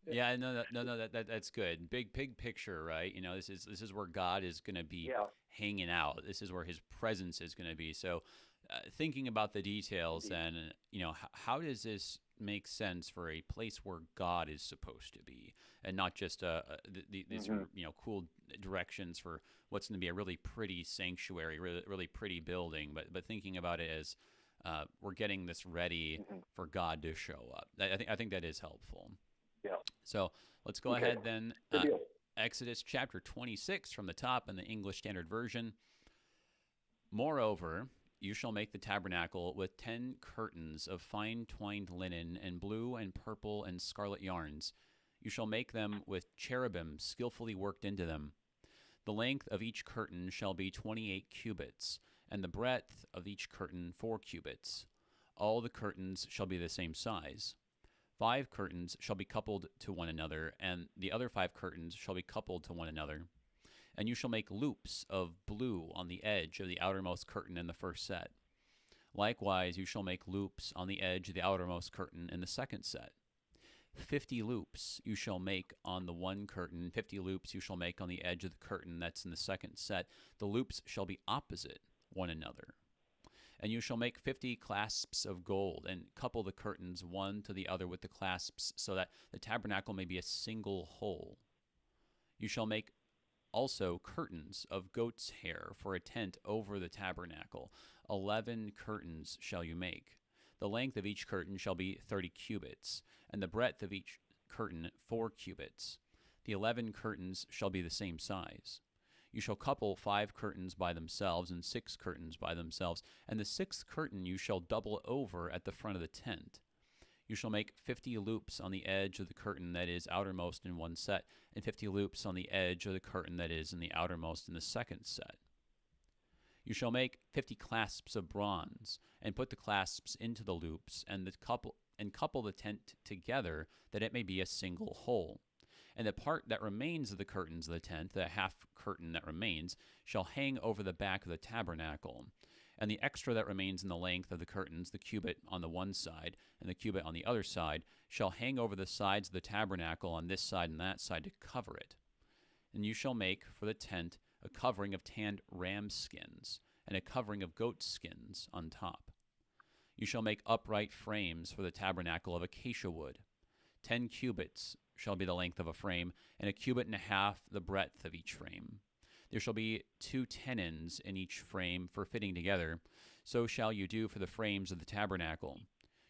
Yeah, no, that's good. Big picture, right? This is where God is going to be Yeah, hanging out. This is where His presence is going to be. So, thinking about the details, indeed. then how does this make sense for a place where God is supposed to be, and not just these Hmm. cool directions for what's going to be a really pretty sanctuary, really pretty building, but thinking about it as we're getting this ready Hmm. for God to show up. I think that is helpful. Yeah. So let's go Okay. ahead then. Good deal. Exodus chapter 26 from the top in the English Standard Version. Moreover, you shall make the tabernacle with 10 curtains of fine twined linen and blue and purple and scarlet yarns. You shall make them with cherubim skillfully worked into them. The length of each curtain shall be 28 cubits, and the breadth of each curtain 4 cubits. All the curtains shall be the same size. 5 curtains shall be coupled to one another, and the other 5 curtains shall be coupled to one another. And you shall make loops of blue on the edge of the outermost curtain in the first set. Likewise, you shall make loops on the edge of the outermost curtain in the second set. 50 loops you shall make on the one curtain, 50 loops you shall make on the edge of the curtain that's in the second set. The loops shall be opposite one another. And you shall make 50 clasps of gold, and couple the curtains one to the other with the clasps, so that the tabernacle may be a single whole. You shall make also curtains of goat's hair for a tent over the tabernacle. 11 curtains shall you make. The length of each curtain shall be 30 cubits, and the breadth of each curtain 4 cubits. The 11 curtains shall be the same size. You shall couple 5 curtains by themselves and 6 curtains by themselves, and the sixth curtain you shall double over at the front of the tent. You shall make 50 loops on the edge of the curtain that is outermost in one set, and 50 loops on the edge of the curtain that is in the outermost in the second set. You shall make 50 clasps of bronze, and put the clasps into the loops, and couple the tent together, that it may be a single whole. And the part that remains of the curtains of the tent, the half curtain that remains, shall hang over the back of the tabernacle. And the extra that remains in the length of the curtains, the cubit on the one side and the cubit on the other side, shall hang over the sides of the tabernacle on this side and that side to cover it. And you shall make for the tent a covering of tanned ram skins, and a covering of goat skins on top. You shall make upright frames for the tabernacle of acacia wood. 10 cubits shall be the length of a frame, and a cubit and a half the breadth of each frame. There shall be 2 tenons in each frame for fitting together. So shall you do for the frames of the tabernacle.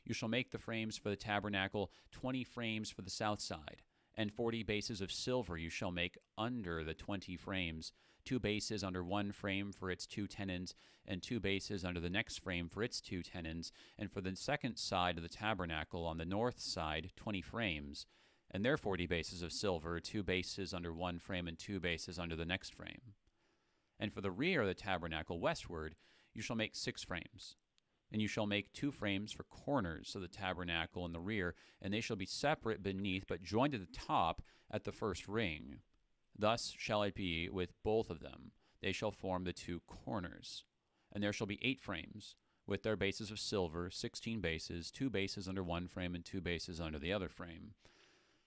You shall make the frames for the tabernacle 20 frames for the south side, and 40 bases of silver you shall make under the 20 frames, 2 bases under one frame for its 2 tenons, and 2 bases under the next frame for its 2 tenons, and for the second side of the tabernacle on the north side 20 frames, and their 40 bases of silver, 2 bases under one frame and 2 bases under the next frame. And for the rear of the tabernacle westward, you shall make 6 frames. And you shall make 2 frames for corners of the tabernacle in the rear, and they shall be separate beneath, but joined at the top at the first ring. Thus shall it be with both of them. They shall form the 2 corners. And there shall be 8 frames, with their bases of silver, 16 bases, 2 bases under one frame and 2 bases under the other frame.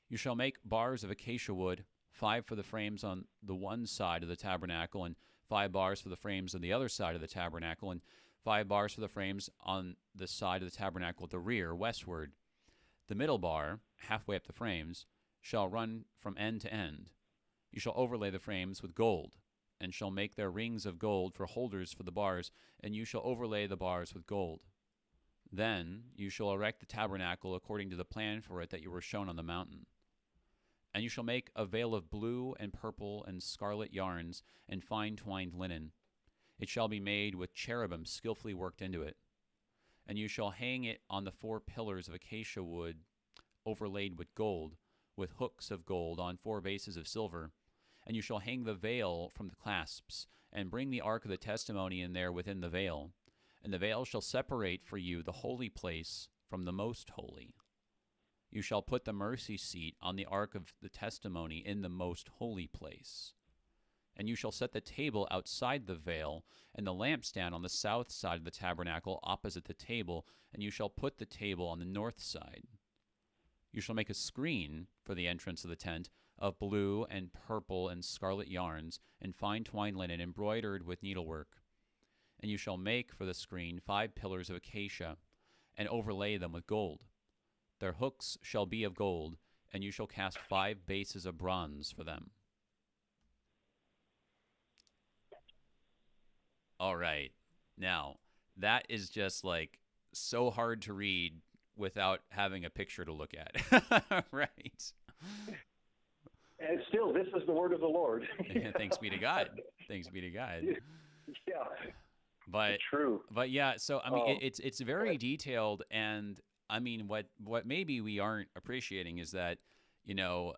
You shall make bars of acacia wood, 5 for the frames on the one side of the tabernacle, and 5 bars for the frames on the other side of the tabernacle, and 5 bars for the frames on the side of the tabernacle at the rear, westward. The middle bar, halfway up the frames, shall run from end to end. You shall overlay the frames with gold, and shall make their rings of gold for holders for the bars, and you shall overlay the bars with gold. Then you shall erect the tabernacle according to the plan for it that you were shown on the mountain. And you shall make a veil of blue and purple and scarlet yarns and fine twined linen. It shall be made with cherubim skillfully worked into it. And you shall hang it on the 4 pillars of acacia wood overlaid with hooks of gold on 4 bases of silver. And you shall hang the veil from the clasps, and bring the ark of the testimony in there within the veil. And the veil shall separate for you the holy place from the most holy. You shall put the mercy seat on the ark of the testimony in the most holy place. And you shall set the table outside the veil, and the lampstand on the south side of the tabernacle opposite the table, and you shall put the table on the north side. You shall make a screen for the entrance of the tent of blue and purple and scarlet yarns and fine twined linen embroidered with needlework. And you shall make for the screen 5 pillars of acacia and overlay them with gold. Their hooks shall be of gold, and you shall cast 5 bases of bronze for them. All right. Now, that is just like so hard to read without having a picture to look at. Right. And still, this is the word of the Lord. Thanks be to God. Thanks be to God. Yeah. But true. But yeah, so I mean, it's very detailed, and I mean, what maybe we aren't appreciating is that, you know,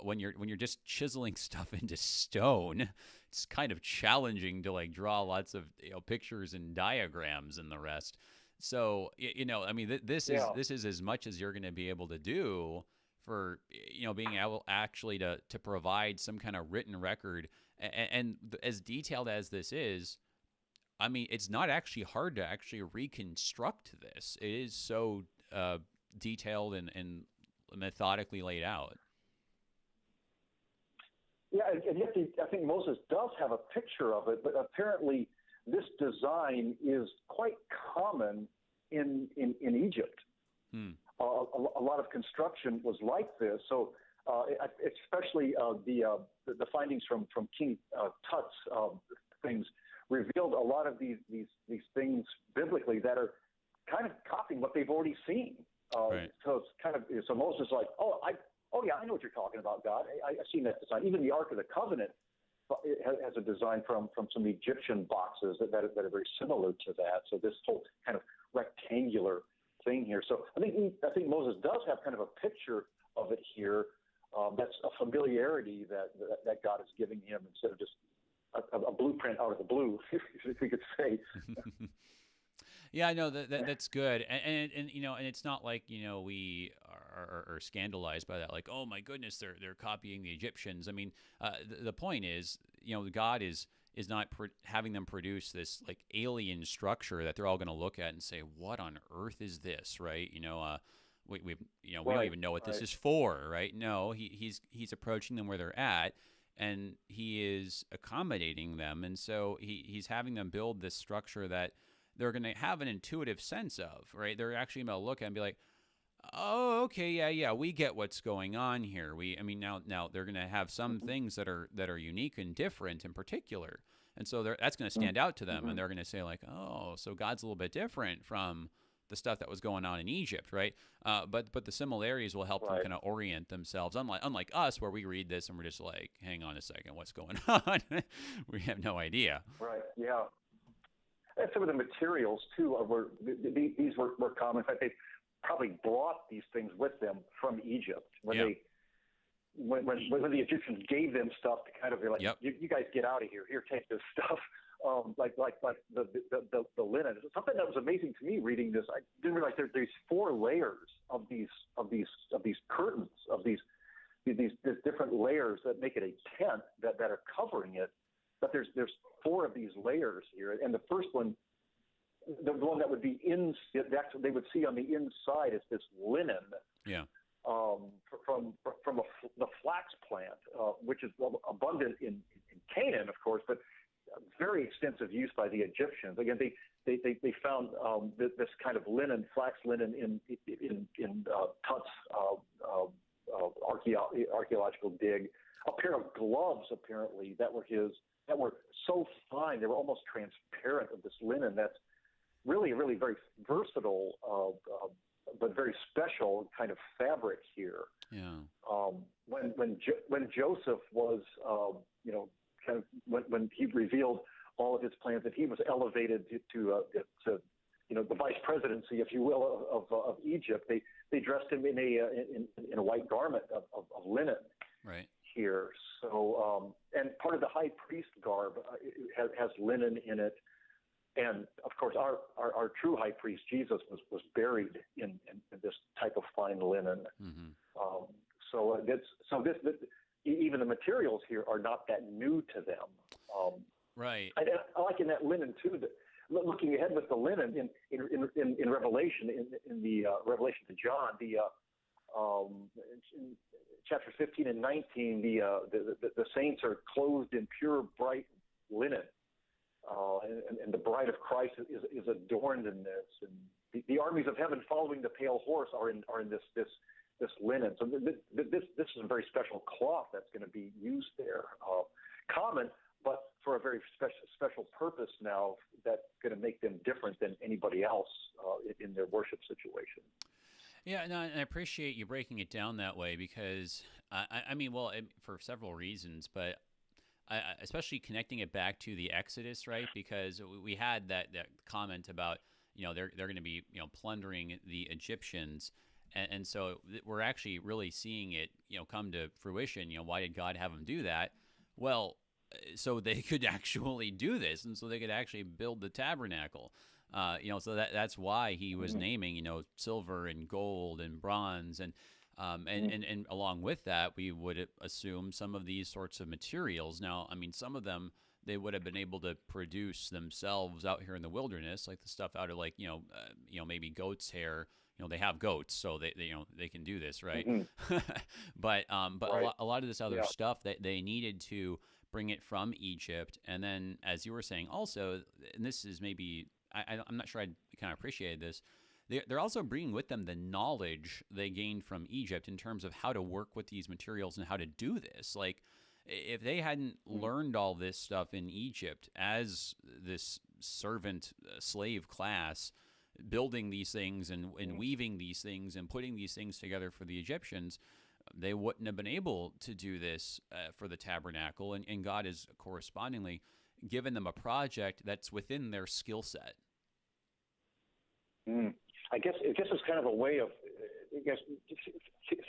when you're just chiseling stuff into stone, it's kind of challenging to like draw lots of, you know, pictures and diagrams and the rest. So you know, I mean, this is as much as you're going to be able to do for, you know, being able actually to provide some kind of written record, and as detailed as this is, I mean, it's not actually hard to actually reconstruct this. It is so detailed and methodically laid out. Yeah, and yet I think Moses does have a picture of it, but apparently this design is quite common in Egypt. A lot of construction was like this. So especially the findings from King Tut's things revealed a lot of these things biblically that are kind of copying what they've already seen. Right. So it's kind of, so Moses is like, oh yeah, I know what you're talking about, God. I've seen that design. Even the Ark of the Covenant has a design from some Egyptian boxes that are very similar to that. So this whole kind of rectangular thing here. So I think Moses does have kind of a picture of it here. That's a familiarity that God is giving him instead of just a blueprint out of the blue, if we could say. Yeah, I know that's good, and you know, and it's not like, you know, we are scandalized by that, like, oh my goodness, they're copying the Egyptians. I mean, the point is, you know, God is not having them produce this like alien structure that they're all going to look at and say, what on earth is this, right? You know, we don't even know what this is for, right? No, he's approaching them where they're at, and he is accommodating them, and so he's having them build this structure that they're going to have an intuitive sense of, right? They're actually going to look at it and be like, oh, okay, yeah, we get what's going on here. Now they're going to have some things that are unique and different in particular, and so that's going to stand out to them, and they're going to say like, oh, so God's a little bit different from the stuff that was going on in Egypt, right? But the similarities will help them kind of orient themselves. Unlike us, where we read this and we're just like, hang on a second, what's going on? We have no idea. Right. Yeah. And some of the materials too these were common. In fact, they probably brought these things with them from Egypt when when the Egyptians gave them stuff to kind of be like, you guys get out of here. Here, take this stuff. Like the linen. Something that was amazing to me reading this. I didn't realize there's 4 layers of these curtains, of these different layers that make it a tent that are covering it. But there's 4 of these layers here, and the first one, the one that would be that's what they would see on the inside, is this linen. Yeah. From the flax plant, which is abundant in Canaan, of course, but very extensive use by the Egyptians. Again, they found this kind of linen, flax linen, in Tut's archaeological dig. A pair of gloves, apparently, that were so fine they were almost transparent, of this linen that's really very versatile, but very special kind of fabric here. Yeah. When Joseph was, kind of when he revealed all of his plans, and he was elevated to the vice presidency, if you will, of Egypt, they dressed him in a white garment of linen. Right. Here. So, and part of the high priest garb has linen in it. And of course, our true high priest, Jesus, was buried in this type of fine linen. Mm-hmm. So even the materials here are not that new to them. Right. I like in that linen too, that looking ahead with the linen in Revelation, in the Revelation to John, In chapter 15 and 19, the saints are clothed in pure, bright linen, and the bride of Christ is adorned in this. And the armies of heaven, following the pale horse, are in this linen. So this is a very special cloth that's going to be used there, common, but for a very special purpose now that's going to make them different than anybody else in their worship situation. Yeah, no, and I appreciate you breaking it down that way because, I mean, well, for several reasons, but especially connecting it back to the Exodus, right? Because we had that comment about, they're going to be, plundering the Egyptians. And so we're actually really seeing it, come to fruition. Why did God have them do that? Well, so they could actually do this, and so they could actually build the tabernacle. So that's why he was naming, silver and gold and bronze, and along with that, we would assume some of these sorts of materials. Now, I mean, some of them they would have been able to produce themselves out here in the wilderness, like the stuff out of maybe goat's hair. They have goats, so they can do this, right? But right. A lot of this other stuff that they needed to bring it from Egypt, and then as you were saying also, and this is maybe. I'm not sure I kind of appreciated this. They're also bringing with them the knowledge they gained from Egypt in terms of how to work with these materials and how to do this. Like, if they hadn't learned all this stuff in Egypt as this servant slave class, building these things and weaving these things and putting these things together for the Egyptians, they wouldn't have been able to do this for the tabernacle. And God is correspondingly given them a project that's within their skill set. I guess it's kind of a way of,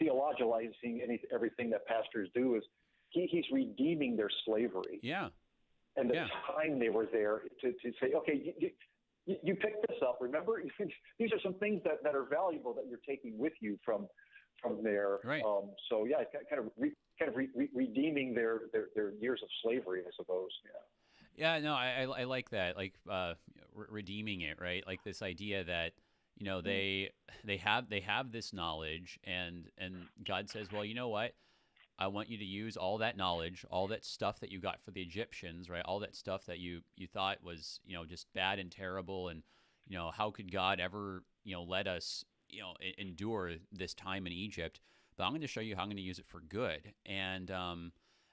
theologizing everything that pastors do is he's redeeming their slavery. Yeah. And the time they were there to say, okay, you picked this up. Remember, these are some things that are valuable that you're taking with you from there. Right. So yeah, kind of redeeming their years of slavery, I suppose. Yeah. Yeah, no, I like that, like redeeming it, right? Like this idea that they have this knowledge, and God says, well, you know what? I want you to use all that knowledge, all that stuff that you got for the Egyptians, right? All that stuff that you thought was just bad and terrible, and how could God ever let us endure this time in Egypt? But I'm going to show you how I'm going to use it for good, and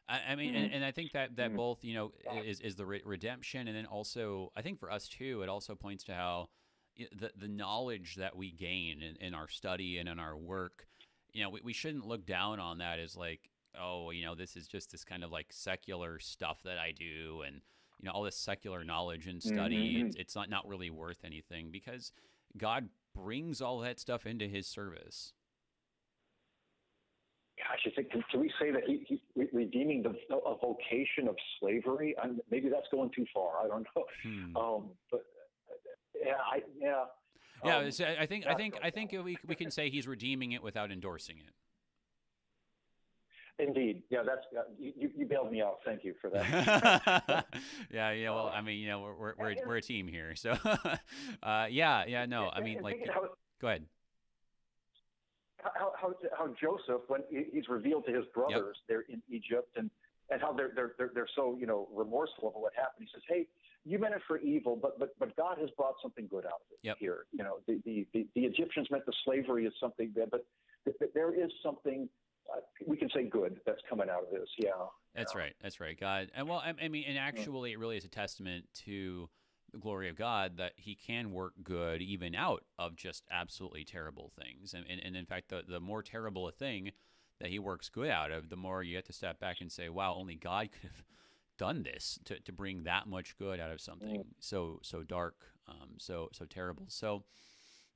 I mean, and I think that both, is the redemption, and then also, I think for us too, it also points to how the knowledge that we gain in our study and in our work, we shouldn't look down on that as like, oh, this is just this kind of like secular stuff that I do, and all this secular knowledge and study, it's not really worth anything, because God brings all that stuff into His service. Gosh, can we say that he's redeeming a vocation of slavery? Maybe that's going too far. I don't know. But I think we can say he's redeeming it without endorsing it. Indeed, yeah. That's you bailed me out. Thank you for that. Yeah. Well, I mean, we're a team here, so yeah. No, I mean, like, go ahead. How Joseph, when he's revealed to his brothers there in Egypt, and how they're so remorseful of what happened. He says, "Hey, you meant it for evil, but God has brought something good out of it here. The Egyptians meant the slavery is something bad, but there is something we can say good that's coming out of this." Yeah, that's right. God, and well, I mean, and actually, it really is a testament to the glory of God that He can work good even out of just absolutely terrible things. And in fact, the more terrible a thing that He works good out of, the more you have to step back and say, wow, only God could have done this to bring that much good out of something so dark, so terrible. So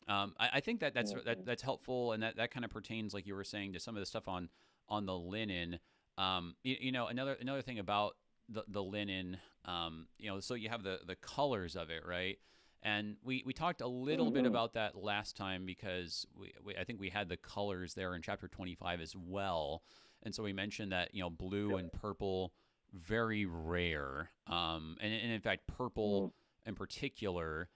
I think that's helpful, and that kind of pertains, like you were saying, to some of the stuff on the linen. Another thing about the linen, so you have the colors of it, right? And we talked a little bit about that last time, because I think we had the colors there in chapter 25 as well. And so we mentioned that, blue and purple, very rare. And in fact, purple in particular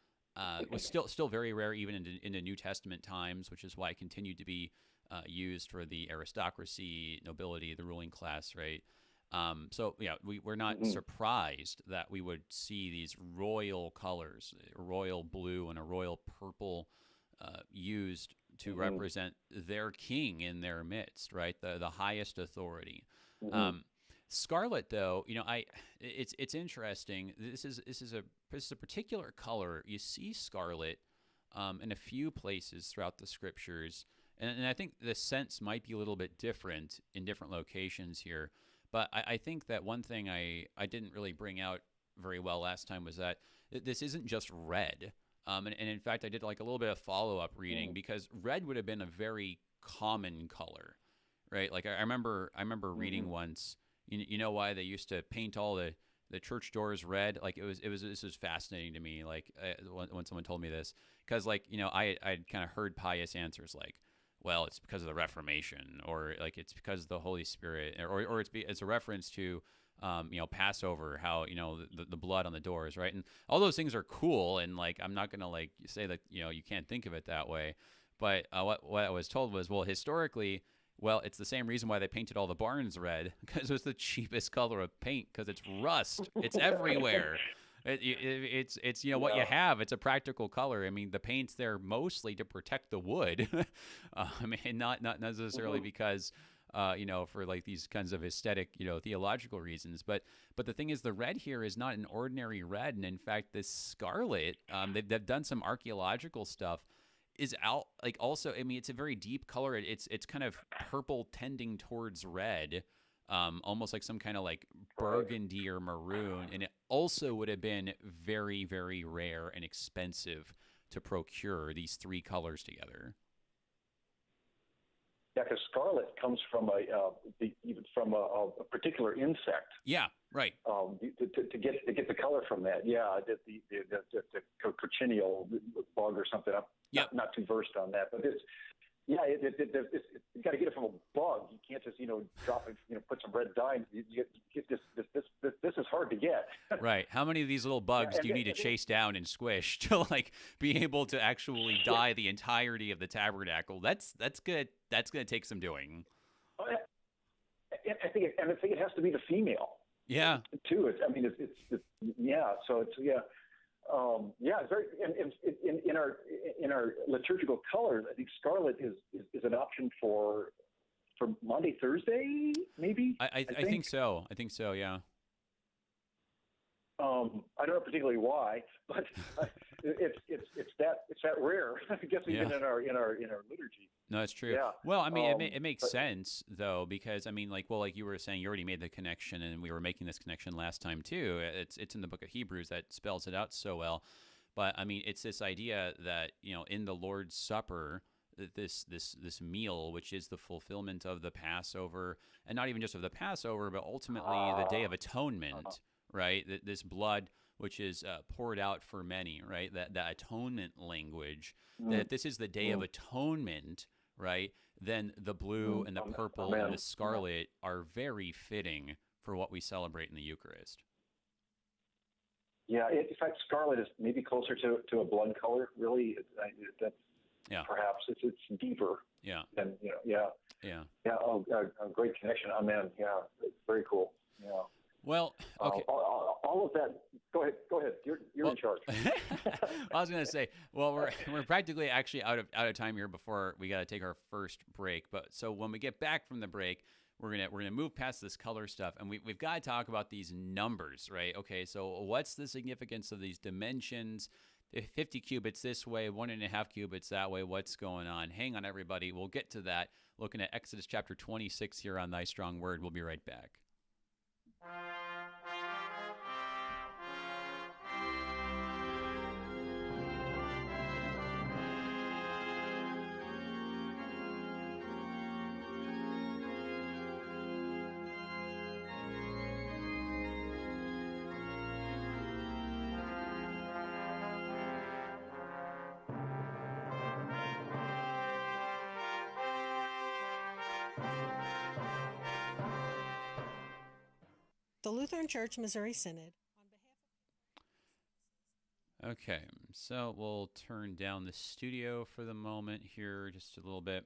was still very rare even in the New Testament times, which is why it continued to be used for the aristocracy, nobility, the ruling class, right? So yeah, we're not surprised that we would see these royal colors, a royal blue and a royal purple, used to represent their king in their midst, right? The highest authority. Scarlet, though, it's interesting. This is a particular color. You see scarlet in a few places throughout the scriptures, and I think the sense might be a little bit different in different locations here. But I think that one thing I didn't really bring out very well last time was that this isn't just red. And in fact, I did like a little bit of follow-up reading because red would have been a very common color, right? Like I remember reading once, you know why they used to paint all the church doors red? Like this was fascinating to me. Like when someone told me this, because I'd kind of heard pious answers like, well, it's because of the Reformation, or like it's because of the Holy Spirit, or it's a reference to Passover, how the blood on the doors, right? And all those things are cool, and like I'm not gonna like say that you can't think of it that way, but what I was told was, well, historically, well, it's the same reason why they painted all the barns red, because it was the cheapest color of paint, because it's rust, it's everywhere. It's what you have. It's a practical color. I mean, the paint's there mostly to protect the wood. Not necessarily because for like these kinds of aesthetic, theological reasons. But the thing is, the red here is not an ordinary red, and in fact, this scarlet, they've done some archaeological stuff, is out like also. I mean, it's a very deep color. It's kind of purple tending towards red. Almost like some kind of like burgundy or maroon. And it also would have been very, very rare and expensive to procure these three colors together. Yeah, because scarlet comes from a particular insect. Yeah, right. To get the color from that. Yeah, the cochineal bug or something. I'm not too versed on that, but it's. Yeah, you got to get it from a bug. You can't just drop it, put some red dye. You get this is hard to get. Right. How many of these little bugs do you need to chase down and squish to like be able to actually dye the entirety of the tabernacle? That's good. That's going to take some doing. I think it has to be the female. Yeah. Too. It's yeah. So it's yeah. It's very in our liturgical colors. I think scarlet is an option for Monday, Thursday, maybe. I think so. I think so. Yeah. I don't know particularly why, but it's that rare. I guess even in our liturgy. No, it's true. Yeah. Well, I mean, it makes sense though, because I mean, like you were saying, you already made the connection, and we were making this connection last time too. It's in the book of Hebrews that spells it out so well. But I mean, it's this idea that in the Lord's Supper, this meal, which is the fulfillment of the Passover, and not even just of the Passover, but ultimately the Day of Atonement. Right, this blood which is poured out for many, right? That atonement language, that this is the Day of Atonement, right? Then the blue and the purple and the scarlet are very fitting for what we celebrate in the Eucharist. Yeah, in fact, scarlet is maybe closer to a blood color. Really, that's perhaps it's deeper. Yeah. Than Yeah. Oh, a great connection. Oh man, yeah, it's very cool. Yeah. Well, okay. All of that. Go ahead. You're in charge. I was going to say, well, we're practically actually out of time here before we got to take our first break. But so when we get back from the break, we're gonna move past this color stuff, and we've got to talk about these numbers, right? Okay, so what's the significance of these dimensions? 50 cubits this way, 1.5 cubits that way. What's going on? Hang on, everybody. We'll get to that. Looking at Exodus chapter 26 here on Thy Strong Word. We'll be right back. The Lutheran Church Missouri Synod. Okay, so we'll turn down the studio for the moment here just a little bit.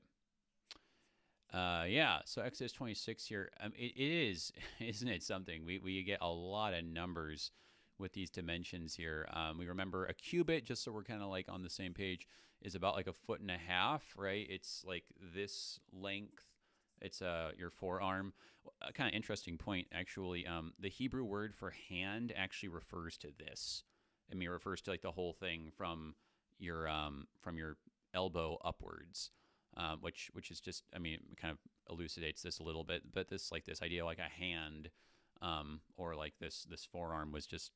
Yeah, so Exodus 26 here, it is, isn't it something? We get a lot of numbers with these dimensions here. We remember a cubit, just so we're kind of like on the same page, is about like 1.5 feet, right? It's like this length. It's your forearm. A kind of interesting point, actually. The Hebrew word for hand actually refers to this. I mean, it refers to like the whole thing from your elbow upwards. Which is just, I mean, it kind of elucidates this a little bit, but this idea like a hand, or like this forearm was just,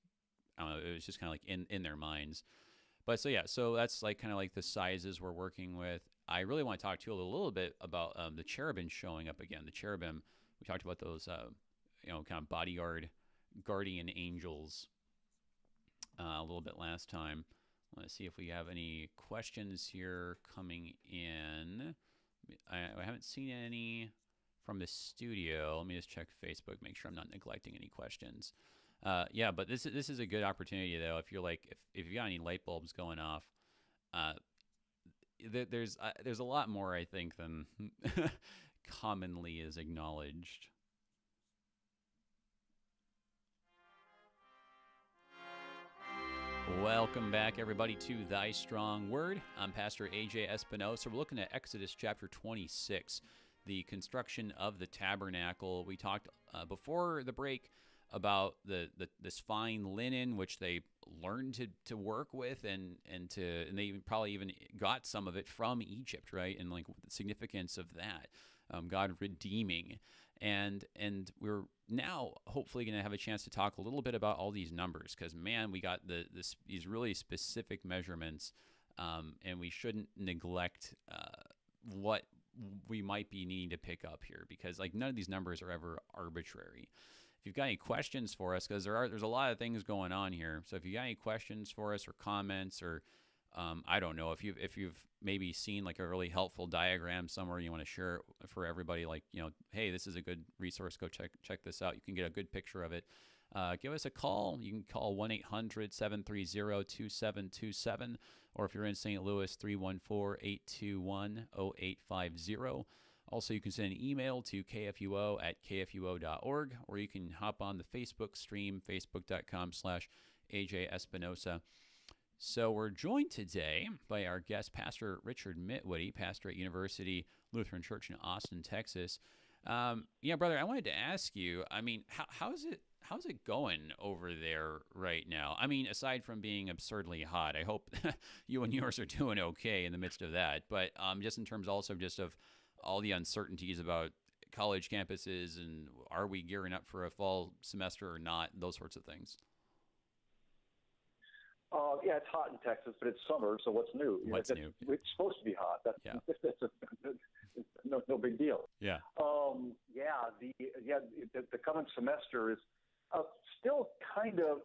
I don't know, it was just kind of like in their minds. But so yeah, so that's like kind of like the sizes we're working with. I really want to talk to you a little bit about the cherubim showing up again. The cherubim, we talked about those, kind of bodyguard, guardian angels a little bit last time. Let's see if we have any questions here coming in. I haven't seen any from the studio. Let me just check Facebook, make sure I'm not neglecting any questions. Yeah, but this is a good opportunity though. If you're like, if you got any light bulbs going off, there's a lot more, I think, than commonly is acknowledged. Welcome back, everybody, to Thy Strong Word. I'm Pastor A.J. Espinosa. We're looking at Exodus chapter 26, the construction of the tabernacle. We talked before the break about this fine linen, which they learned to work with, and they probably even got some of it from Egypt, right? And like the significance of that, God redeeming. And we're now hopefully going to have a chance to talk a little bit about all these numbers, because man, we got these really specific measurements, and we shouldn't neglect what we might be needing to pick up here, because like none of these numbers are ever arbitrary. If you've got any questions for us, because there's a lot of things going on here, so if you got any questions for us or comments, or I don't know, if you've maybe seen like a really helpful diagram somewhere, you want to share it for everybody, like, hey, this is a good resource, go check this out. You can get a good picture of it. Give us a call. You can call 1-800-730-2727, or if you're in St. Louis, 314-821-0850. Also, you can send an email to kfuo@kfuo.org, or you can hop on the Facebook stream, facebook.com/AJ Espinosa. So we're joined today by our guest, Pastor Richard Mitwoody, pastor at University Lutheran Church in Austin, Texas. Yeah, brother, I wanted to ask you, I mean, how's it going over there right now? I mean, aside from being absurdly hot, I hope you and yours are doing okay in the midst of that. But just in terms also just of all the uncertainties about college campuses, and are we gearing up for a fall semester or not, those sorts of things. Yeah, it's hot in Texas, but it's summer, so what's new? What's new? It's supposed to be hot. That's no big deal. Yeah. The coming semester is still kind of.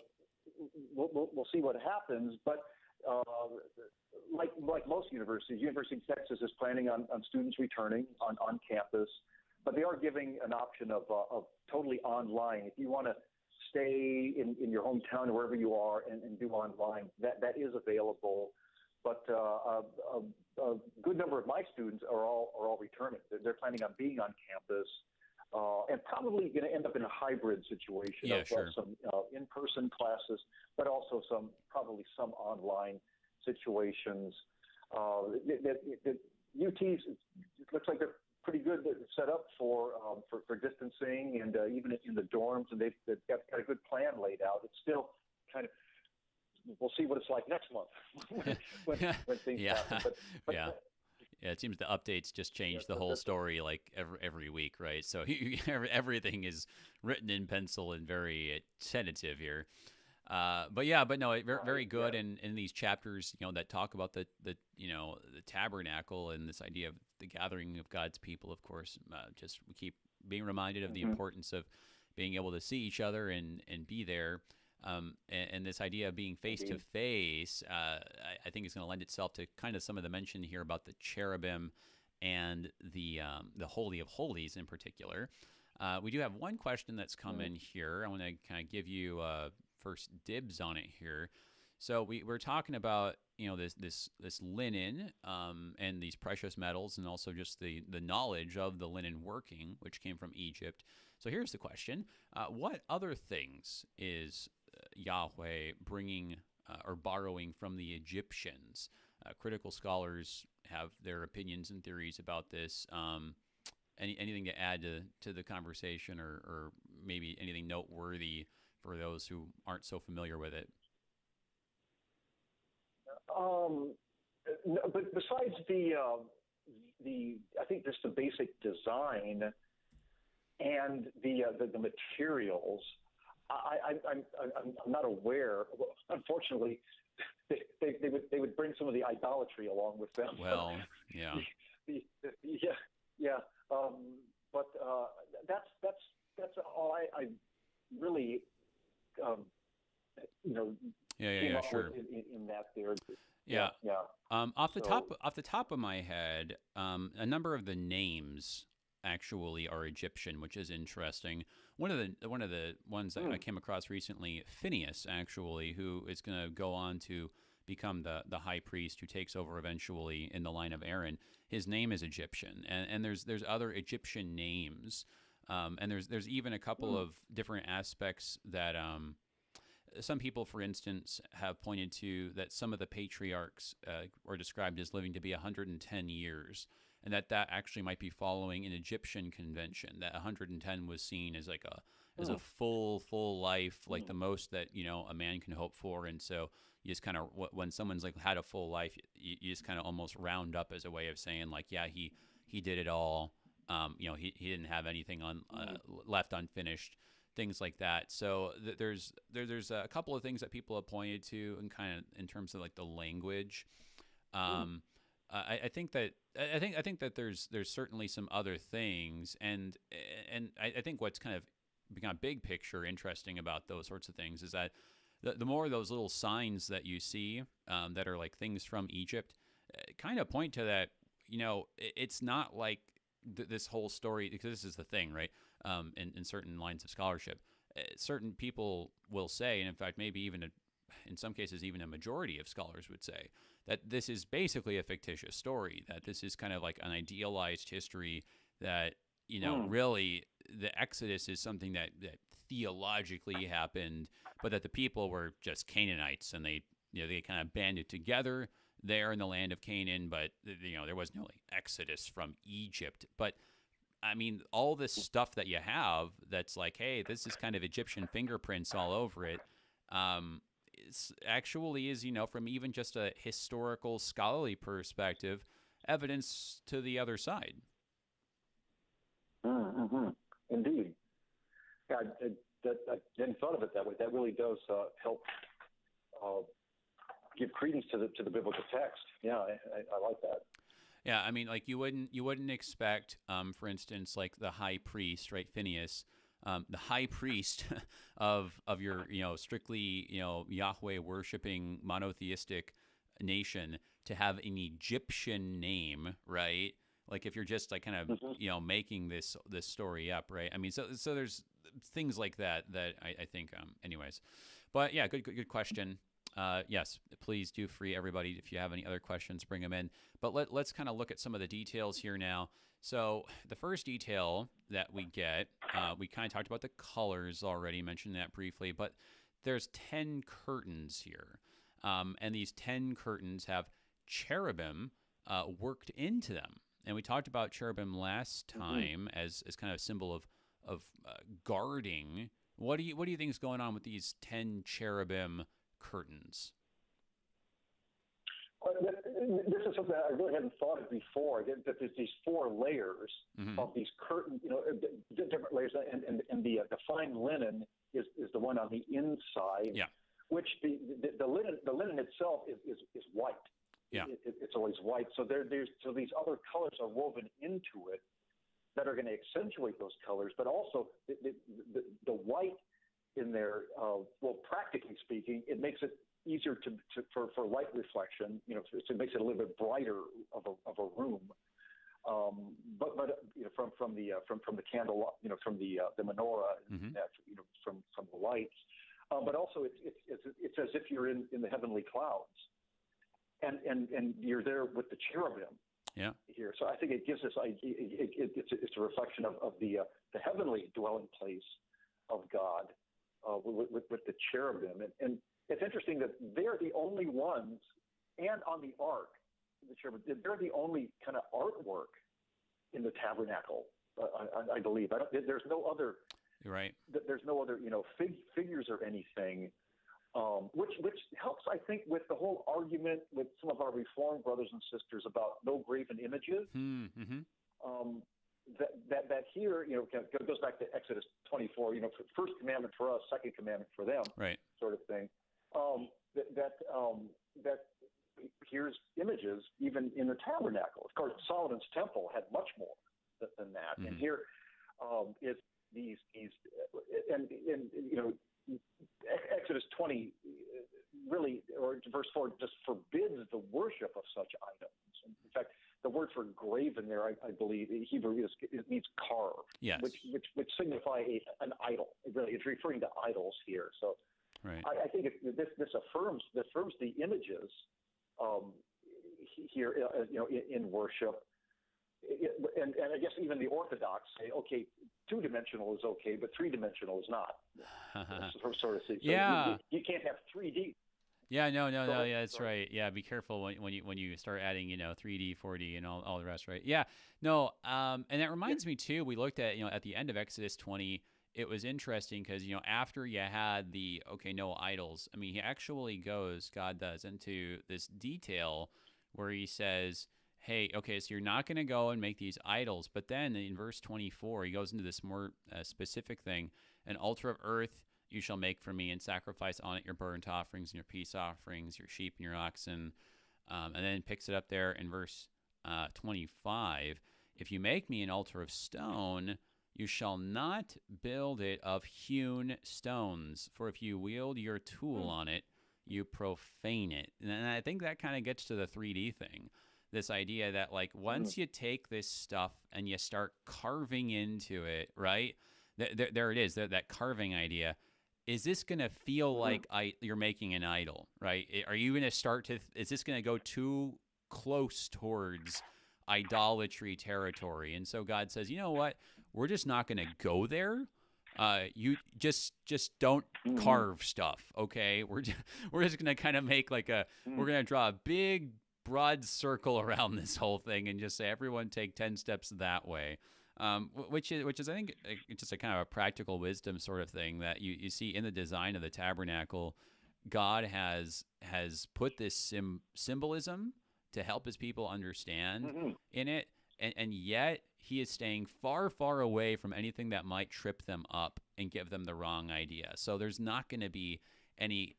We'll see what happens, but like most universities, University of Texas is planning on students returning on campus, but they are giving an option of totally online. If you want to stay in your hometown or wherever you are and do online, that is available. But a good number of my students are all returning. They're planning on being on campus, and probably going to end up in a hybrid situation of some in-person classes, but also probably some online situations. The UTs, it looks like they're pretty good set up for distancing, and even in the dorms, and they've got a good plan laid out. It's still kind of, we'll see what it's like next month when things happen. But yeah, it seems the updates just change the whole story like every week, right? So everything is written in pencil and very tentative here. But no, very good. And in these chapters, that talk about the tabernacle and this idea of the gathering of God's people, of course, just we keep being reminded of the importance of being able to see each other and be there. And this idea of being face to face, I think is going to lend itself to kind of some of the mention here about the cherubim and the Holy of Holies in particular. We do have one question that's come in here. I want to kind of give you first dibs on it here. So we're talking about this linen and these precious metals, and also just the knowledge of the linen working, which came from Egypt. So here's the question: what other things is Yahweh bringing or borrowing from the Egyptians? Critical scholars have their opinions and theories about this. Anything to add to the conversation, or maybe anything noteworthy for those who aren't so familiar with it? No, but besides the I think just the basic design and the materials, I'm not aware. Well, unfortunately, they would bring some of the idolatry along with them. Well, yeah, yeah. But that's all I really came up sure. with in that there. Yeah. Off the So, top of my head, a number of the names actually are Egyptian, which is interesting. One of the ones that I came across recently, Phineas, actually, who is going to go on to become the high priest who takes over eventually in the line of Aaron. His name is Egyptian, and there's other Egyptian names, and there's even a couple of different aspects that some people, for instance, have pointed to that some of the patriarchs are described as living to be 110 years, and that actually might be following an Egyptian convention. That 110 was seen as like a full life, like the most that a man can hope for. And so you just kind of, when someone's like had a full life, you just kind of almost round up as a way of saying like, yeah, he did it all. He didn't have anything left unfinished. Things like that. So there's a couple of things that people have pointed to, and kind of in terms of like the language. I think that there's certainly some other things, and I think what's kind of become big picture interesting about those sorts of things is that the more of those little signs that you see that are like things from Egypt, kind of point to that. It's not like this whole story, because this is the thing, right? In certain lines of scholarship, certain people will say, and in fact, maybe even in some cases, even a majority of scholars would say that this is basically a fictitious story, that this is kind of like an idealized history, that, really the Exodus is something that theologically happened, but that the people were just Canaanites, and they kind of banded together there in the land of Canaan, but there was no like Exodus from Egypt. But I mean, all this stuff that you have that's like, hey, this is kind of Egyptian fingerprints all over it. It's actually is, from even just a historical scholarly perspective, evidence to the other side. Mm-hmm. Indeed. Yeah, I didn't thought of it that way. That really does help give credence to the biblical text. Yeah, I like that. Yeah, I mean, like you wouldn't expect, for instance, like the high priest, right, Phineas, the high priest of your strictly Yahweh worshiping monotheistic nation, to have an Egyptian name, right? Like if you're just like kind of making this story up, right? I mean, so there's things like that I think, anyways. But yeah, good question. Yes, please do free everybody. If you have any other questions, bring them in. But let's kind of look at some of the details here now. So the first detail that we get, we kind of talked about the colors already, mentioned that briefly, but there's 10 curtains here. And these 10 curtains have cherubim worked into them. And we talked about cherubim last time as kind of a symbol of guarding. What do you think is going on with these 10 cherubim curtains? Well, this is something I really hadn't thought of before. That there's these 4 layers of these curtains, different layers, and the fine linen is the one on the inside. Yeah. Which the linen itself is white. Yeah. It's always white. So so these other colors are woven into it that are going to accentuate those colors, but also the white in there, well, practically speaking, it makes it easier for light reflection. So it makes it a little bit brighter of a room. But from the candle, from the menorah, from the lights, but also it's as if you're in the heavenly clouds, and you're there with the cherubim. Yeah. Here, so I think it gives us it's a reflection of the heavenly dwelling place of God with the cherubim, and it's interesting that they're the only ones, and on the ark, the cherubim, they're the only kind of artwork in the tabernacle. I believe there's no other. You're right. There's no other figures or anything. Which helps, I think, with the whole argument with some of our Reformed brothers and sisters about no graven images. Mm-hmm. That here, goes back to Exodus 24. First commandment for us, second commandment for them, right? Sort of thing. That here's images even in the tabernacle. Of course, Solomon's temple had much more than that, and here is these and Exodus 20 really, or verse 4, just forbids the worship of such items. In fact, the word for graven there, I believe, in Hebrew it means carved, yes, which signify an idol. It's referring to idols here. So right. I think this affirms the images here, in worship. And I guess even the Orthodox say, okay, 2-dimensional is okay, but 3-dimensional is not. Sort of. So yeah. You can't have 3D. Yeah, no. Yeah, that's right. Yeah, be careful when you start adding 3D, 4D, and all the rest, right? Yeah, no. And that reminds me too. We looked at at the end of Exodus 20. It was interesting because after you had the no idols. I mean, he actually God does into this detail where he says, hey, okay, so you're not going to go and make these idols. But then in verse 24, he goes into this more specific thing. An altar of earth you shall make for me, and sacrifice on it your burnt offerings and your peace offerings, your sheep and your oxen. And then picks it up there in verse 25. If you make me an altar of stone, you shall not build it of hewn stones. For if you wield your tool on it, you profane it. And I think that kind of gets to the 3D thing. This idea that once you take this stuff and you start carving into it, right? There it is, that carving idea. Is this going to feel like you're making an idol, right? Are you going to is this going to go too close towards idolatry territory? And so God says, you know what? We're just not going to go there. You just don't carve stuff, okay? We're just going to kind of make we're going to draw a big broad circle around this whole thing and just say everyone take 10 steps that way, which is I think just a kind of a practical wisdom sort of thing that you see in the design of the tabernacle. God has put this symbolism to help his people understand in it, and yet he is staying far, far away from anything that might trip them up and give them the wrong idea. So there's not going to be any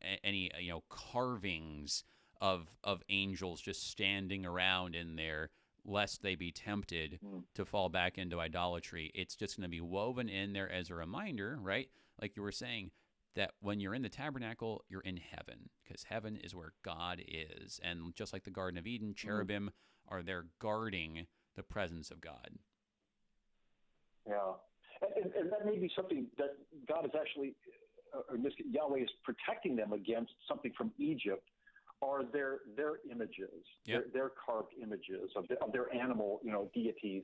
carvings of angels just standing around in there, lest they be tempted to fall back into idolatry. It's just going to be woven in there as a reminder, right? Like you were saying, that when you're in the tabernacle, you're in heaven, because heaven is where God is. And just like the Garden of Eden, cherubim are there guarding the presence of God. Yeah. And that may be something that God is actually, or in this case, Yahweh is protecting them against something from Egypt, are their images, their carved images of their animal, deities,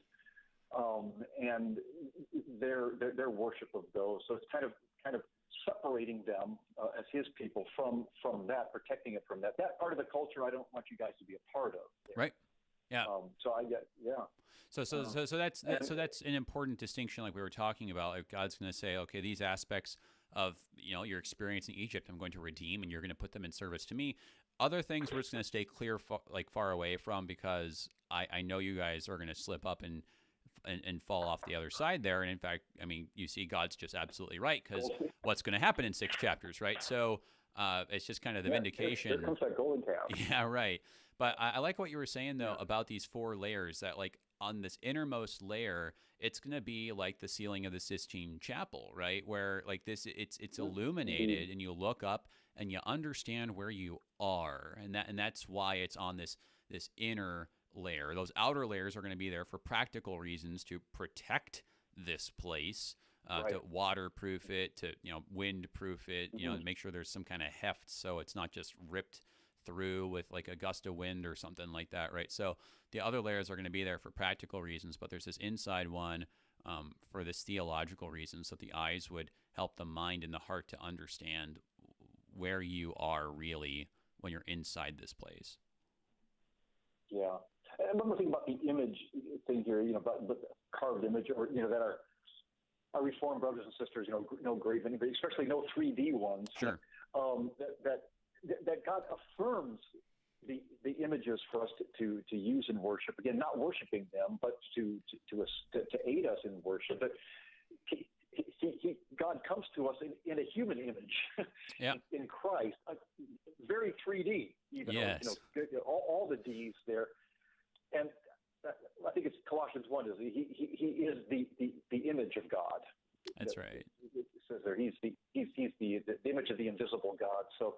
and their worship of those. So it's kind of separating them as His people from that, protecting it from that. That part of the culture, I don't want you guys to be a part of. Right. Yeah. So I get, yeah. So that's an important distinction, like we were talking about. Like God's going to say, okay, these aspects of your experience in Egypt, I'm going to redeem, and you're going to put them in service to me. Other things we're just going to stay clear, far away from, because I know you guys are going to slip up and fall off the other side there. And in fact, I mean, you see, God's just absolutely right, because what's going to happen in 6 chapters, right? So it's just kind of the vindication. Here comes that golden calf. Yeah, right. But I like what you were saying, though, about these 4 layers, that like on this innermost layer, it's going to be like the ceiling of the Sistine Chapel, right? Where like this, it's illuminated, and you look up and you understand where you are. And that's why it's on this inner layer. Those outer layers are going to be there for practical reasons to protect this place, to waterproof it, to windproof it, Mm-hmm. make sure there's some kind of heft so it's not just ripped through with like a gust of wind or something like that, right? So the other layers are going to be there for practical reasons, but there's this inside one for this theological reason, so the eyes would help the mind and the heart to understand where you are really when you're inside this place. Yeah. And one more thing about the image thing here, about the carved image, or, that our Reformed brothers and sisters, no graven image, especially no 3D ones. Sure. That God affirms the images for us to use in worship. Again, not worshiping them, but to aid us in worship. But God comes to us in a human image, Yeah. in Christ, very 3D. Even yes. All the D's there, and I think it's Colossians 1. Is he is the image of God. That's right. It says there he's the image of the invisible God. So.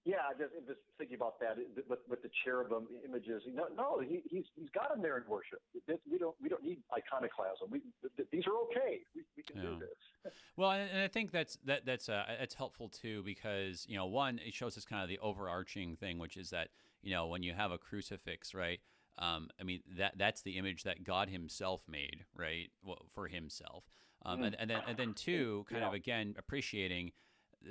Yeah, just thinking about that with the cherubim images. No, he's got him there in worship. We don't need iconoclasm. These are okay. We can do this. Well, and I think that's helpful too, because one, it shows us kind of the overarching thing, which is that when you have a crucifix, right? That's the image that God Himself made, right? Well, for Himself, and then two, kind of again appreciating.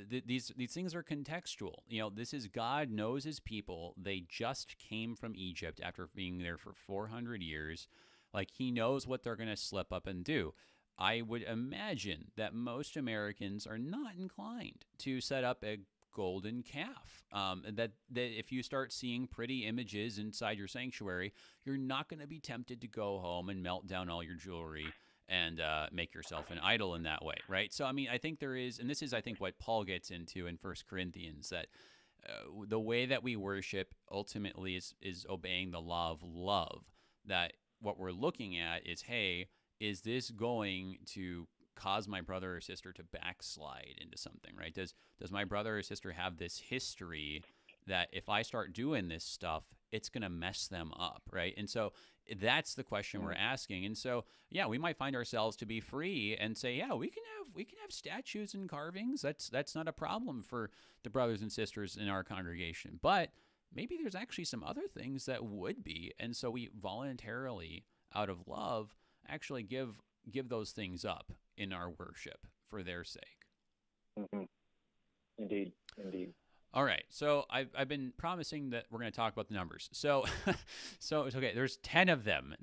These things are contextual. This is God knows His people. They just came from Egypt after being there for 400 years. Like, He knows what they're going to slip up and do. I would imagine that most Americans are not inclined to set up a golden calf. That if you start seeing pretty images inside your sanctuary, you're not going to be tempted to go home and melt down all your jewelry and make yourself an idol in that way, right? So, I think there is, and this is, I think, what Paul gets into in 1 Corinthians, that the way that we worship ultimately is obeying the law of love, that what we're looking at is, hey, is this going to cause my brother or sister to backslide into something, right? Does my brother or sister have this history that if I start doing this stuff, it's going to mess them up, right? And so that's the question we're asking. And so, yeah, we might find ourselves to be free and say, yeah, we can have statues and carvings. That's not a problem for the brothers and sisters in our congregation. But maybe there's actually some other things that would be. And so we voluntarily, out of love, actually give those things up in our worship for their sake. Mm-hmm. Indeed. All right, so I've been promising that we're going to talk about the numbers. So it's okay. There's 10 of them.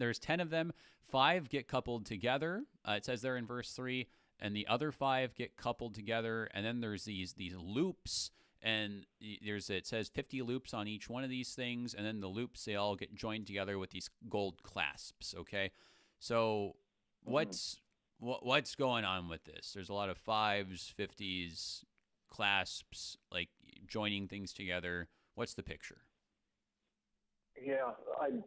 5 get coupled together. It says there in verse 3, and the other 5 get coupled together. And then there's these loops, and it says 50 loops on each one of these things, and then the loops, they all get joined together with these gold clasps. Okay, so what's going on with this? There's a lot of 5s, 50s, clasps, like joining things together. What's the picture? Yeah, I'm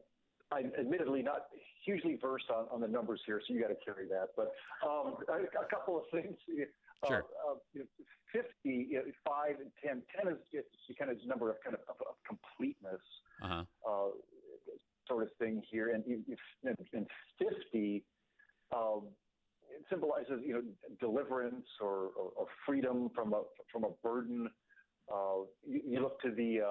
admittedly not hugely versed on the numbers here, so you got to carry that. But a couple of things. Sure. 50, 5, and 10. 10 is kind of number of completeness, sort of thing here, and 50. It symbolizes, deliverance or freedom from a burden. You look to the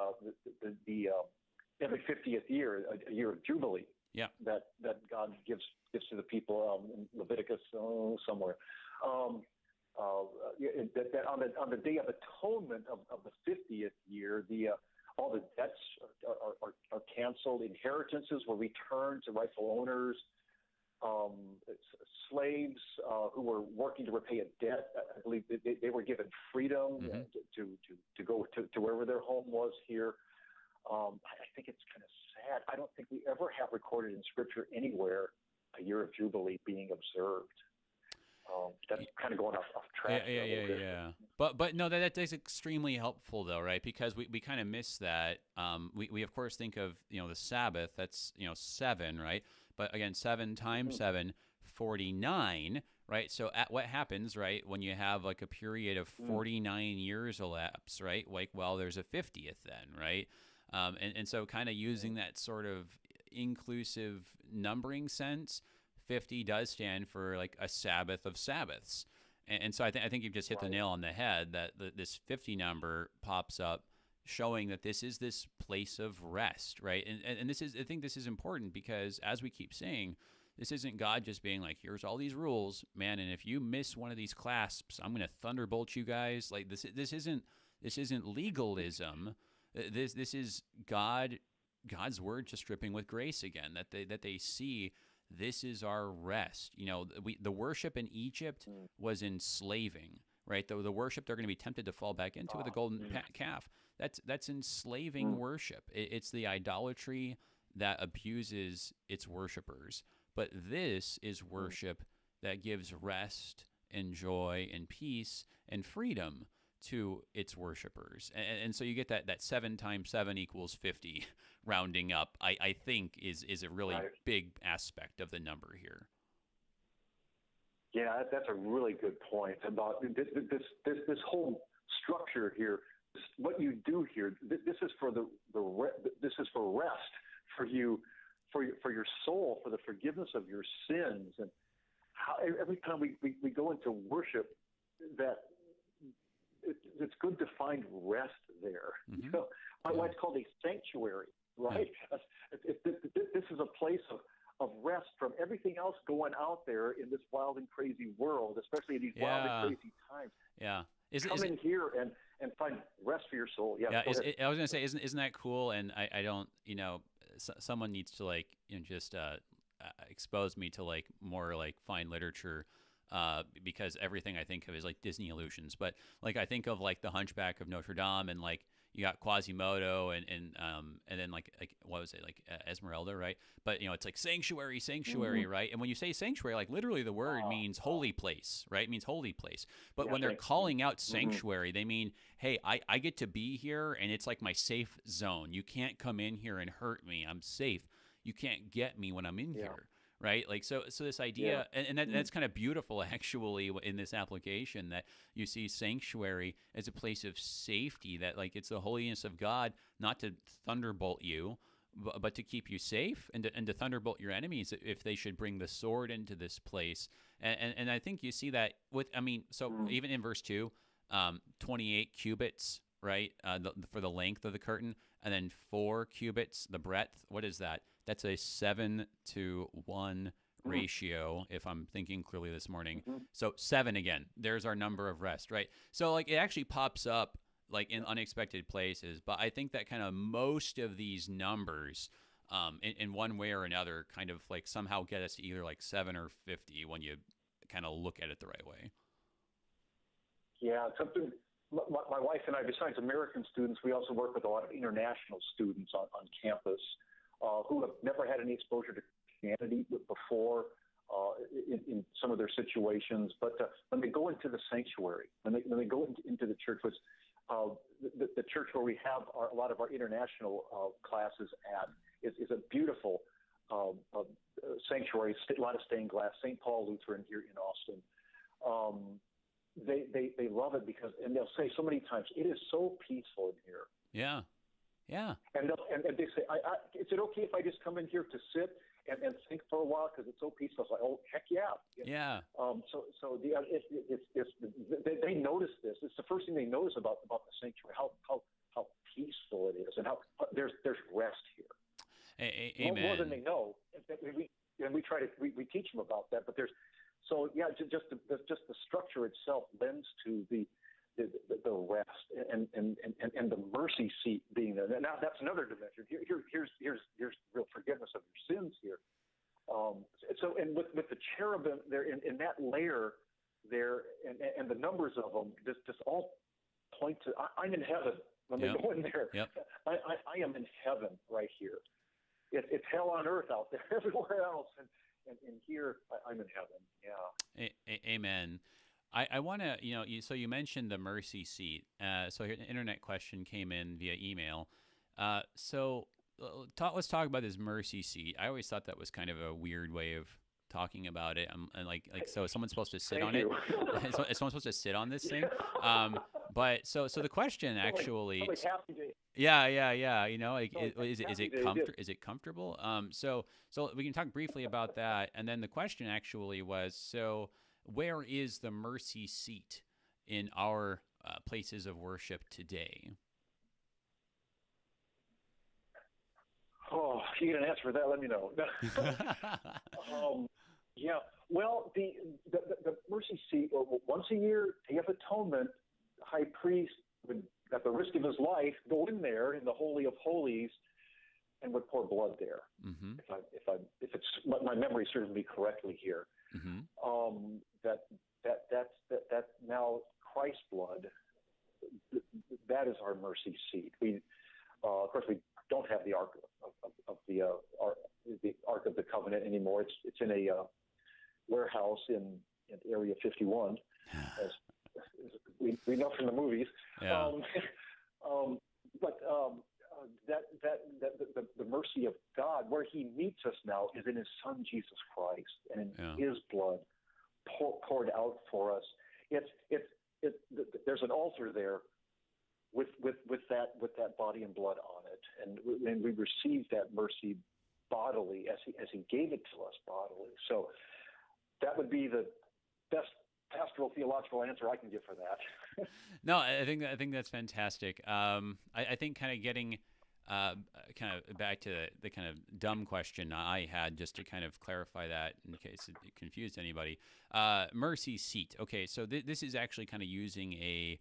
every 50th year, a year of jubilee. Yeah. That God gives to the people in Leviticus somewhere. That on the Day of Atonement of the 50th year, all the debts are canceled. Inheritances were returned to rightful owners. Slaves who were working to repay a debt, I believe they were given freedom to go to wherever their home was here. I think it's kind of sad. I don't think we ever have recorded in Scripture anywhere a year of Jubilee being observed. That's kind of going off track. Yeah. But no, that is extremely helpful though, right? Because we kind of miss that. We of course think of the Sabbath. That's 7, right? But again, 7 times 7, 49, right? So what happens, right, when you have like a period of 49 years elapse, right? Like, well, there's a 50th then, right? And so kind of using that sort of inclusive numbering sense, 50 does stand for like a Sabbath of Sabbaths. And so I think you've just hit the nail on the head that this 50 number pops up, showing that this is this place of rest, right? And this is, I think this is important because as we keep saying, this isn't God just being like, here's all these rules, man, and if you miss one of these clasps, I'm going to thunderbolt you guys. Like this isn't legalism. This is God's word just dripping with grace again, that they see this is our rest. You know, the worship in Egypt was enslaving, right? The worship they're going to be tempted to fall back into with the golden calf. That's enslaving worship. It's the idolatry that abuses its worshipers. But this is worship that gives rest and joy and peace and freedom to its worshipers. And so you get that 7 times 7 equals 50 rounding up, I think is a really big aspect of the number here. Yeah, that's a really good point about this whole structure here. What you do here, this is for this is for rest for you, for your soul, for the forgiveness of your sins. And how every time we go into worship, that it's good to find rest there. You know, why it's called a sanctuary, right? This is a place of rest from everything else going out there in this wild and crazy world, especially in these wild and crazy times. Yeah. Come in here and find rest for your soul. Yeah. I was going to say, isn't that cool? And I don't, you know, someone needs to like, you know, just expose me to like more like fine literature, because everything I think of is like Disney illusions. But like I think of like the Hunchback of Notre Dame, and like you got Quasimodo, and then like what was it, like Esmeralda, right? But you know, it's like sanctuary, right? And when you say sanctuary, like literally the word means holy place, right? It means holy place. But when they're calling out sanctuary, they mean, hey, I get to be here, and it's like my safe zone. You can't come in here and hurt me. I'm safe. You can't get me when I'm in here. Right? Like, so this idea, and that's kind of beautiful actually in this application, that you see sanctuary as a place of safety, that like it's the holiness of God, not to thunderbolt you, but to keep you safe, and to thunderbolt your enemies if they should bring the sword into this place. And I think you see that with, I mean, so even in verse 2, 28 cubits, right? For the length of the curtain, and then 4 cubits, the breadth. What is that? That's a 7-to-1 ratio, if I'm thinking clearly this morning. So 7 again, there's our number of rest, right? So like it actually pops up like in unexpected places, but I think that kind of most of these numbers in one way or another kind of like somehow get us to either like 7 or 50 when you kind of look at it the right way. Yeah, something. My wife and I, besides American students, we also work with a lot of international students on campus who have never had any exposure to Christianity before in some of their situations. But when they go into the sanctuary, when they go into the church, which the church where we have a lot of our international classes at is a beautiful sanctuary, a lot of stained glass, St. Paul Lutheran here in Austin. They love it because, and they'll say so many times, it is so peaceful in here. Yeah. And they say, is it okay if I just come in here to sit and think for a while because it's so peaceful? It's like, oh, heck yeah. Yeah. They notice this. It's the first thing they notice about the sanctuary, how peaceful it is, and how there's rest here. Amen. More than they know. We teach them about that, but there's. So yeah, just the structure itself lends to the rest and the mercy seat being there. Now that's another dimension. Here's real forgiveness of your sins here. So and with the cherubim there in that layer there and the numbers of them just all point to I'm in heaven when they go in there. Yep. I am in heaven right here. It's hell on earth out there everywhere else. And here, I'm in heaven. Yeah. Amen. I want to, so you mentioned the mercy seat. So an internet question came in via email. Let's talk about this mercy seat. I always thought that was kind of a weird way of talking about it. And so someone's supposed to sit on it. Is someone supposed to sit on this thing? But so the question actually, Yeah. You know, like, So is exactly it they did. is it comfortable? So we can talk briefly about that, and then the question actually was, so where is the mercy seat in our places of worship today? Oh, if you get an answer for that, let me know. Yeah. Well, the mercy seat, once a year, Day of Atonement, the high priest would, at the risk of his life, go in there in the Holy of Holies and would pour blood there. Mm-hmm. If it's my memory serves me correctly here, Mm-hmm. that's now Christ's blood. That is our mercy seat. We, of course, we don't have the Ark of the Ark of the Covenant anymore. It's in a warehouse in Area 51, as we know from the movies. Yeah. But the mercy of God, where He meets us now, is in His Son Jesus Christ, and in His blood poured out for us. There's an altar there with that body and blood on it, and we received that mercy bodily as he gave it to us bodily. So that would be the best pastoral theological answer I can give for that. No, I think that's fantastic. I think kind of getting kind of back to the kind of dumb question I had, just to kind of clarify that in case it confused anybody. Mercy seat. Okay, so this is actually kind of using a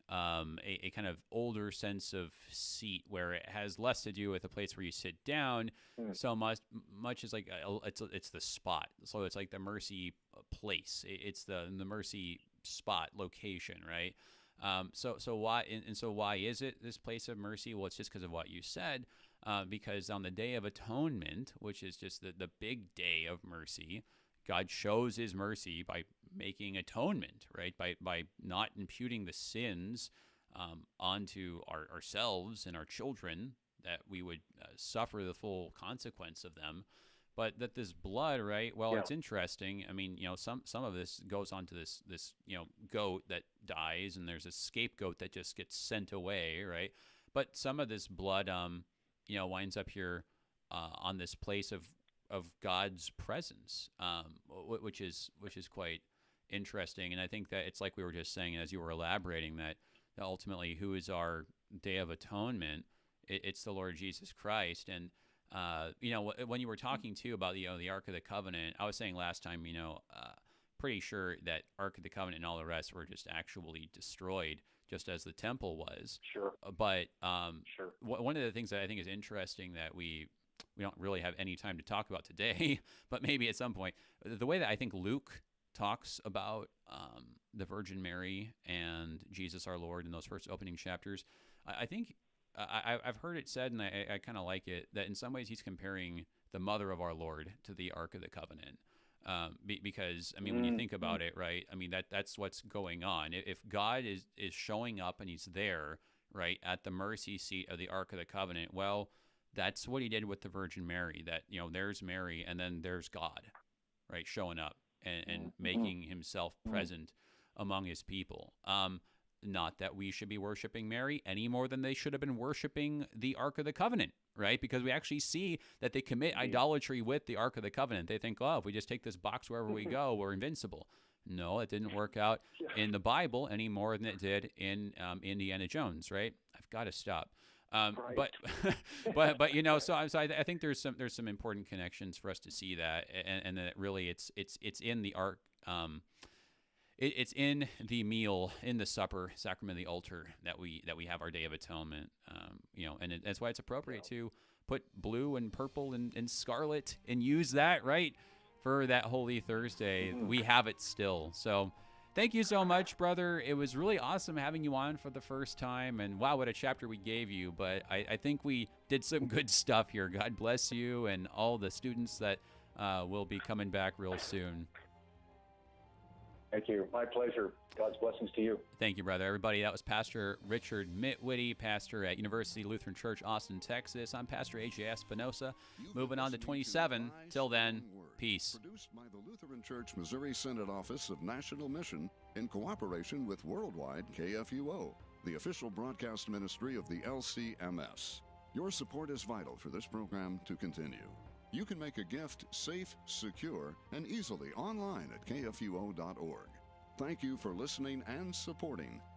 kind of older sense of seat, where it has less to do with a place where you sit down, so much as like it's the spot. So it's like the mercy place. It's the mercy spot location, right? So why is it this place of mercy? Well, it's just because of what you said. Because on the Day of Atonement, which is just the big day of mercy, God shows His mercy by making atonement, right? By not imputing the sins onto ourselves and our children, that we would suffer the full consequence of them. But that this blood, right? Well, It's interesting. I mean, some of this goes on to this goat that dies, and there's a scapegoat that just gets sent away, right? But some of this blood, winds up here on this place of God's presence, which is quite interesting. And I think that it's like we were just saying, as you were elaborating, that ultimately, who is our Day of Atonement? It's the Lord Jesus Christ. And when you were talking too about the Ark of the Covenant, I was saying last time, pretty sure that Ark of the Covenant and all the rest were just actually destroyed, just as the temple was. Sure. But sure. One of the things that I think is interesting that we don't really have any time to talk about today, but maybe at some point, the way that I think Luke talks about the Virgin Mary and Jesus our Lord in those first opening chapters, I think I've heard it said, and I kind of like it, that in some ways he's comparing the mother of our Lord to the Ark of the Covenant. Because, I mean, when you think about it, right, I mean, that's what's going on. If God is showing up and He's there, right, at the mercy seat of the Ark of the Covenant, well, that's what He did with the Virgin Mary, that, there's Mary and then there's God, right, showing up and making Himself present among His people. Not that we should be worshiping Mary any more than they should have been worshiping the Ark of the Covenant, right? Because we actually see that they commit idolatry with the Ark of the Covenant. They think, if we just take this box wherever we go, we're invincible. No, it didn't work out in the Bible any more than it did in Indiana Jones, right? I've got to stop. Right. But so I think there's some important connections for us to see that, and that really it's in the Ark. It's in the meal, in the supper, sacrament of the altar, that we have our Day of Atonement. And that's why it's appropriate to put blue and purple and scarlet and use that, right, for that Holy Thursday. We have it still. So thank you so much, brother. It was really awesome having you on for the first time. And wow, what a chapter we gave you. But I think we did some good stuff here. God bless you and all the students that will be coming back real soon. Thank you. My pleasure. God's blessings to you. Thank you, brother. Everybody, that was Pastor Richard Mitwitty, pastor at University Lutheran Church, Austin, Texas. I'm Pastor A.J. Espinosa. Moving on to 27. Till then, peace. Produced by the Lutheran Church Missouri Synod Office of National Mission in cooperation with Worldwide KFUO. the official broadcast ministry of the LCMS. Your support is vital for this program to continue. You can make a gift safe, secure, and easily online at KFUO.org. Thank you for listening and supporting